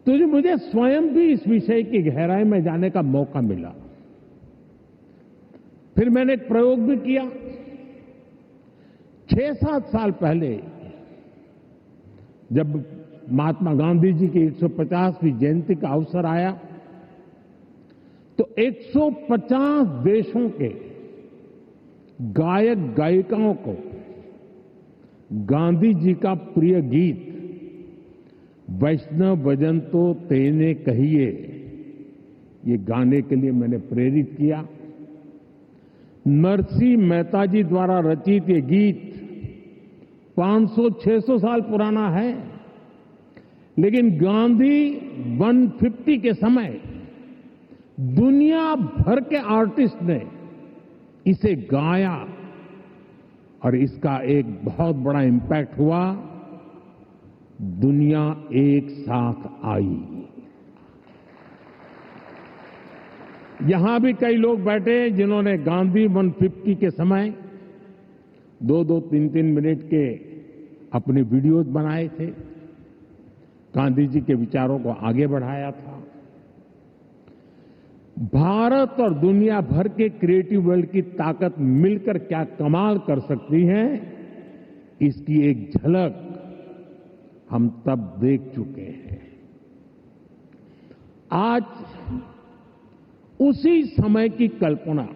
तो जो मुझे स्वयं भी इस विषय की गहराई में जाने का मौका मिला। फिर मैंने एक प्रयोग भी किया। 6-7 साल पहले जब महात्मा गांधी जी की 150वीं जयंती का अवसर आया तो 150 देशों के गायक गायिकाओं को गांधी जी का प्रिय गीत वैष्णव भजन तो तेने कहिए ये गाने के लिए मैंने प्रेरित किया। नरसिंह मेहता जी द्वारा रचित ये गीत 500-600 साल पुराना है, लेकिन गांधी 150 के समय दुनिया भर के आर्टिस्ट ने इसे गाया और इसका एक बहुत बड़ा इम्पैक्ट हुआ। दुनिया एक साथ आई। यहां भी कई लोग बैठे जिन्होंने गांधी 150 के समय 2-2, 3-3 मिनट के अपने वीडियोज बनाए थे, गांधी जी के विचारों को आगे बढ़ाया था। भारत और दुनिया भर के क्रिएटिव वर्ल्ड की ताकत मिलकर क्या कमाल कर सकती है, इसकी एक झलक हम तब देख चुके हैं। आज उसी समय की कल्पना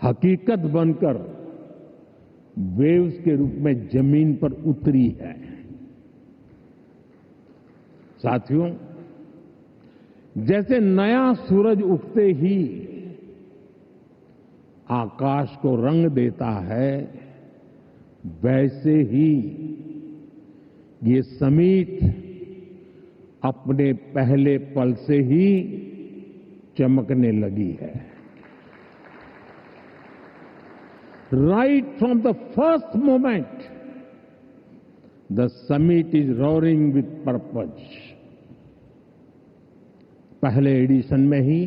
हकीकत बनकर वेव्स के रूप में जमीन पर उतरी है। साथियों, जैसे नया सूरज उगते ही आकाश को रंग देता है, वैसे ही ये समिट अपने पहले पल से ही चमकने लगी है। Right from the first moment, the summit is roaring with purpose. पहले एडिशन में ही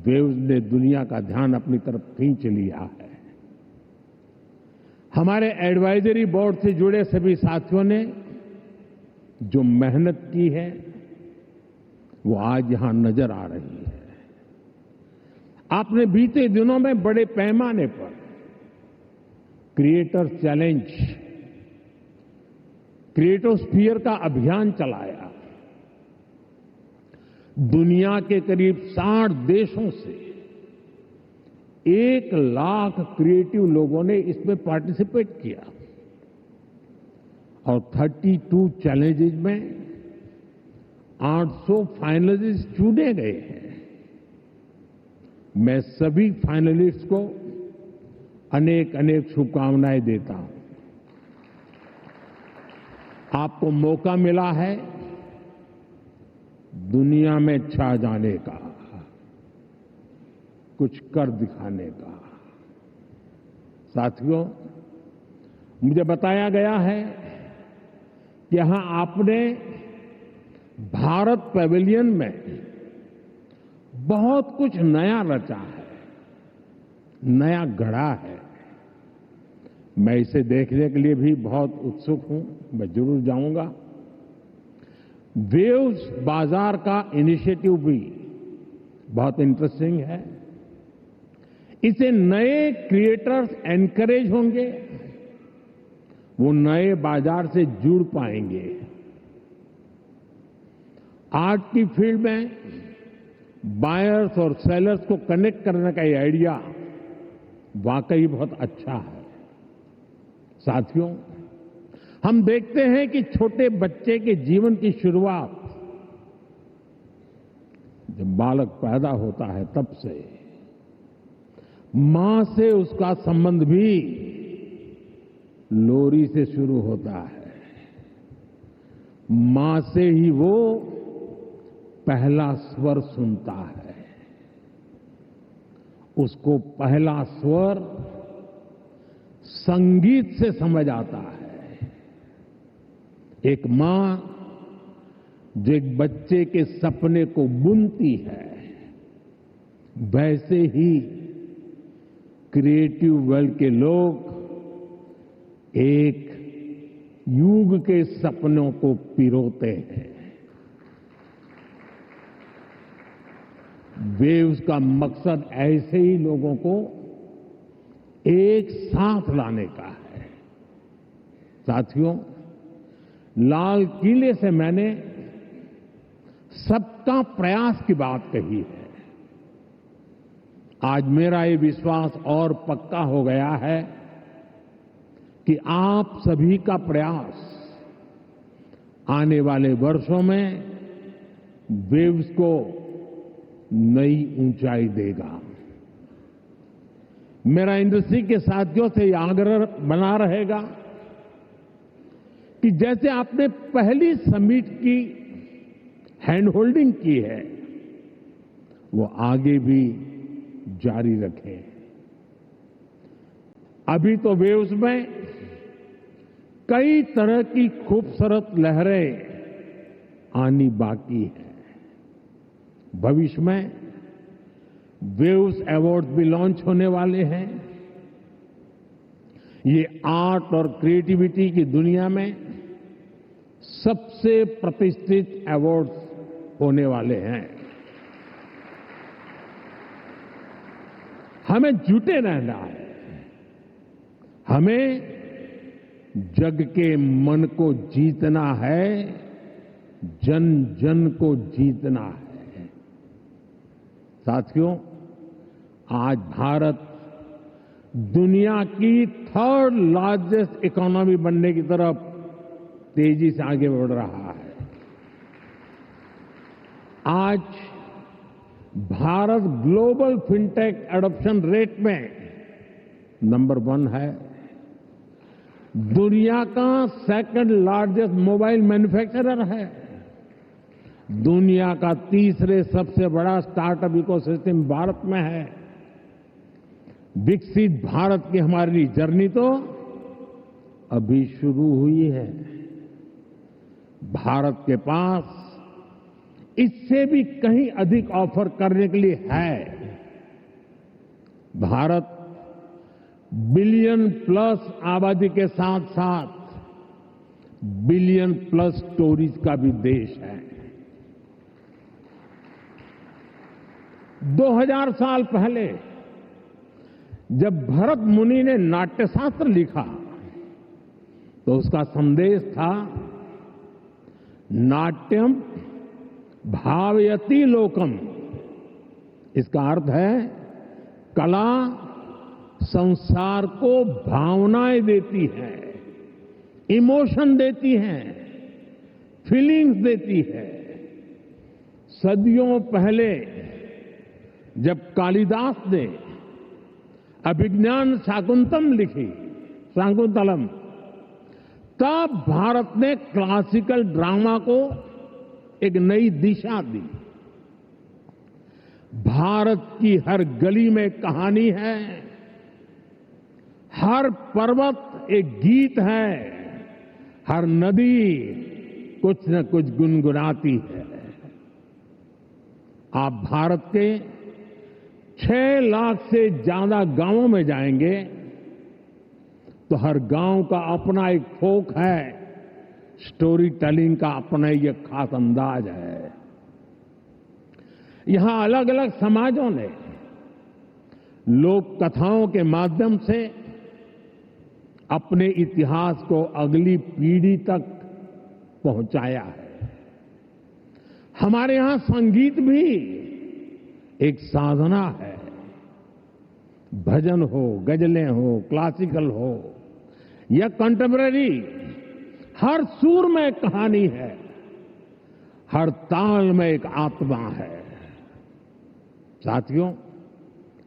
वेव्स ने दुनिया का ध्यान अपनी तरफ खींच लिया है। हमारे एडवाइजरी बोर्ड से जुड़े सभी साथियों ने जो मेहनत की है वो आज यहां नजर आ रही है। आपने बीते दिनों में बड़े पैमाने पर क्रिएटर चैलेंज, क्रिएटोस्फीयर का अभियान चलाया। दुनिया के करीब 60 देशों से 1 लाख क्रिएटिव लोगों ने इसमें पार्टिसिपेट किया और 32 चैलेंजेस में 800 फाइनलिस्ट चुने गए हैं। मैं सभी फाइनलिस्ट को अनेक अनेक शुभकामनाएं देता हूं। आपको मौका मिला है दुनिया में छा जाने का, कुछ कर दिखाने का। साथियों, मुझे बताया गया है कि यहां आपने भारत पैवेलियन में बहुत कुछ नया रचा है, नया गढ़ा है। मैं इसे देखने के लिए भी बहुत उत्सुक हूं, मैं जरूर जाऊंगा। वेव्स बाजार का इनिशिएटिव भी बहुत इंटरेस्टिंग है। इसे नए क्रिएटर्स एनकरेज होंगे, वो नए बाजार से जुड़ पाएंगे। आर्ट की फील्ड में बायर्स और सेलर्स को कनेक्ट करने का ये आइडिया वाकई बहुत अच्छा है। साथियों, हम देखते हैं कि छोटे बच्चे के जीवन की शुरुआत जब बालक पैदा होता है तब से मां से उसका संबंध भी लोरी से शुरू होता है। मां से ही वो पहला स्वर सुनता है। उसको पहला स्वर संगीत से समझ आता है। एक मां जो एक बच्चे के सपने को बुनती है, वैसे ही क्रिएटिव वर्ल्ड के लोग एक युग के सपनों को पिरोते हैं। वेव्स का मकसद ऐसे ही लोगों को एक साथ लाने का है। साथियों, लाल किले से मैंने सबका प्रयास की बात कही है। आज मेरा ये विश्वास और पक्का हो गया है कि आप सभी का प्रयास आने वाले वर्षों में वेव्स को नई ऊंचाई देगा। मेरा इंडस्ट्री के साथियों से यह आग्रह बना रहेगा कि जैसे आपने पहली समिट की हैंड होल्डिंग की है, वो आगे भी जारी रखें। अभी तो वेव्स में कई तरह की खूबसूरत लहरें आनी बाकी है। भविष्य में वेव्स अवार्ड भी लॉन्च होने वाले हैं। ये आर्ट और क्रिएटिविटी की दुनिया में सबसे प्रतिष्ठित अवार्ड्स होने वाले हैं। हमें जुटे रहना है। हमें जग के मन को जीतना है, जन जन को जीतना है। साथियों, आज भारत दुनिया की थर्ड लार्जेस्ट इकोनॉमी बनने की तरफ तेजी से आगे बढ़ रहा है। आज Bharat global fintech adoption rate में नंबर 1 है। दुनिया का सेकंड लार्जेस्ट मोबाइल मैन्युफैक्चरर है। दुनिया का तीसरे सबसे बड़ा स्टार्टअप इकोसिस्टम भारत में है। विकसित भारत की हमारी जर्नी तो अभी शुरू हुई है। भारत के पास इससे भी कहीं अधिक ऑफर करने के लिए है। भारत बिलियन प्लस आबादी के साथ साथ बिलियन प्लस स्टोरीज का भी देश है। 2000 साल पहले जब भरत मुनि ने नाट्यशास्त्र लिखा तो उसका संदेश था, नाट्यम भावयति लोकम। इसका अर्थ है कला संसार को भावनाएं देती है, इमोशन देती है, फीलिंग्स देती है। सदियों पहले जब कालिदास ने अभिज्ञान शाकुंतलम, तब भारत ने क्लासिकल ड्रामा को एक नई दिशा दी। भारत की हर गली में कहानी है, हर पर्वत एक गीत है, हर नदी कुछ न कुछ गुनगुनाती है। आप भारत के 6 लाख से ज्यादा गांवों में जाएंगे तो हर गांव का अपना एक फोक है, स्टोरी टेलिंग का अपना एक खास अंदाज है। यहां अलग अलग समाजों ने लोक कथाओं के माध्यम से अपने इतिहास को अगली पीढ़ी तक पहुंचाया है। हमारे यहां संगीत भी एक साधना है। भजन हो, गजलें हो, क्लासिकल हो या कंटेम्पररी, हर सुर में एक कहानी है, हर ताल में एक आत्मा है। साथियों,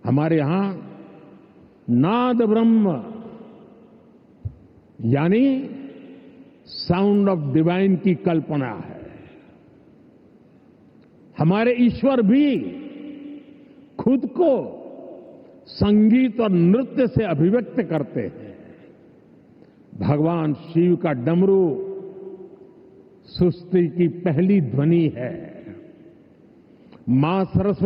हमारे यहां नाद ब्रह्म यानी साउंड ऑफ डिवाइन की कल्पना है। हमारे ईश्वर भी खुद को संगीत और नृत्य से अभिव्यक्त करते हैं। भगवान शिव का डमरू सृष्टि की पहली ध्वनि है। मां सरस्वती